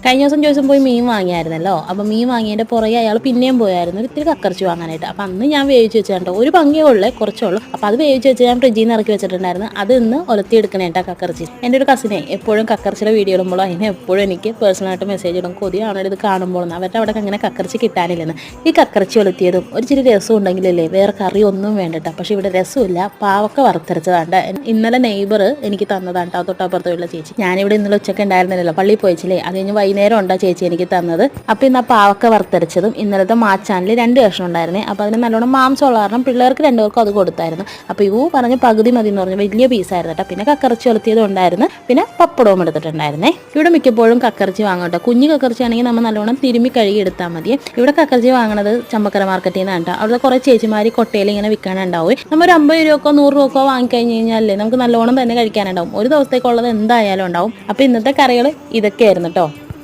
കഴിഞ്ഞ ദിവസം ജോയ്സും പോയി മീൻ വാങ്ങിയായിരുന്നല്ലോ. അപ്പോൾ മീൻ വാങ്ങിയതിൻ്റെ പുറകെ അയാൾ പിന്നെയും പോയായിരുന്നു ഇത്തിരി കക്കറിച്ച് വാങ്ങാനായിട്ട്. അപ്പോൾ അന്ന് ഞാൻ വേവിച്ച് വെച്ചിട്ടുണ്ടോ, ഒരു പങ്കേ ഉള്ളേ, കുറച്ചുള്ളൂ. അപ്പോൾ അത് വേവിച്ച് വെച്ച് ഞാൻ ഫ്രിഡ്ജിൽ നിന്ന് ഇറക്കി വെച്ചിട്ടുണ്ടായിരുന്നു. അത് ഇന്ന് ഒലത്തിയെടുക്കണേ കേട്ടോ കക്കറിച്ച്. എൻ്റെ ഒരു കസിനെ എപ്പോഴും കക്കറിച്ചിലെ വീഡിയോ ഇടുമ്പോഴോ അതിനെ എപ്പോഴും എനിക്ക് പേഴ്സണലായിട്ട് മെസ്സേജ് ഇടും, കൊതിയാണ് ഇത് കാണുമ്പോൾ. അവരുടെ അവിടെ അങ്ങനെ കക്കറിച്ച് കിട്ടാനില്ലെന്ന്. ഈ കക്കറിച്ച് ഒലത്തിയതും ഒരു ചിരി രസം ഉണ്ടെങ്കിലല്ലേ, വേറെ കറി ഒന്നും വേണ്ടട്ടോ. പക്ഷേ ഇവിടെ രസമില്ല, പാവക്ക വറുത്തരച്ചതാണ്ട്. ഇന്നലെ നെയ്ബർ എനിക്ക് തന്നതാണ് കേട്ടോ, തൊട്ടപ്പുറത്തുള്ള ചേച്ചി. ഞാനിവിടെ ഇന്നലെ ഉച്ചയ്ക്ക് ഉണ്ടായിരുന്നില്ലല്ലോ, പള്ളിയിൽ പോയിച്ചില്ലേ, അത് കഴിഞ്ഞ് വൈകുന്നേരം ഉണ്ടോ ചേച്ചി എനിക്ക് തന്നത്. അപ്പോൾ ഇന്ന് ആ പാവക്ക വറുത്തരച്ചതും ഇന്നലത്തെ മാച്ചാനിൽ 2 കഷ്ണം ഉണ്ടായിരുന്നേ. അപ്പോൾ അതിന് നല്ലോണം മാംസമുള്ള കാരണം പിള്ളേർക്ക് 2 പേർക്കും അത് കൊടുത്തായിരുന്നു. അപ്പോൾ ഇവ പറഞ്ഞ് പകുതി മതി എന്ന് പറഞ്ഞു, വലിയ പീസായിരുന്നു കേട്ടോ. പിന്നെ കക്കറിച്ച് ഒലത്തിയതും ഉണ്ടായിരുന്നു, പിന്നെ പപ്പടവും എടുത്തിട്ടുണ്ടായിരുന്നേ. ഇവിടെ മിക്കപ്പോഴും കക്കറിച്ച് വാങ്ങും കേട്ടോ. കുഞ്ഞു കക്കറിച്ച് ആണെങ്കിൽ നമ്മൾ നല്ലോണം തിരുമ്മി കഴുകി എടുത്താൽ മതി. ഇവിടെ കക്കറിച്ച് വാങ്ങണത് ചമ്പക്കര മാർക്കറ്റിൽ നിന്നാണ് കേട്ടോ. അവിടെ കുറേ ചേച്ചിമാർ കൊട്ടയിൽ ഇങ്ങനെ വിൽക്കാനുണ്ടാവും. നമ്മൾ ഒരു 50 രൂപക്കോ 100 രൂപക്കോ വാങ്ങിക്കഴിഞ്ഞ് കഴിഞ്ഞാലേ നമുക്ക് നല്ലോണം തന്നെ കഴിക്കാനുണ്ടാവും. ഒരു ദിവസത്തേക്കുള്ളത് എന്തായാലും ഉണ്ടാവും. അപ്പോൾ ഇന്നത്തെ കറികൾ ഇതൊക്കെയായിരുന്നു കേട്ടോ.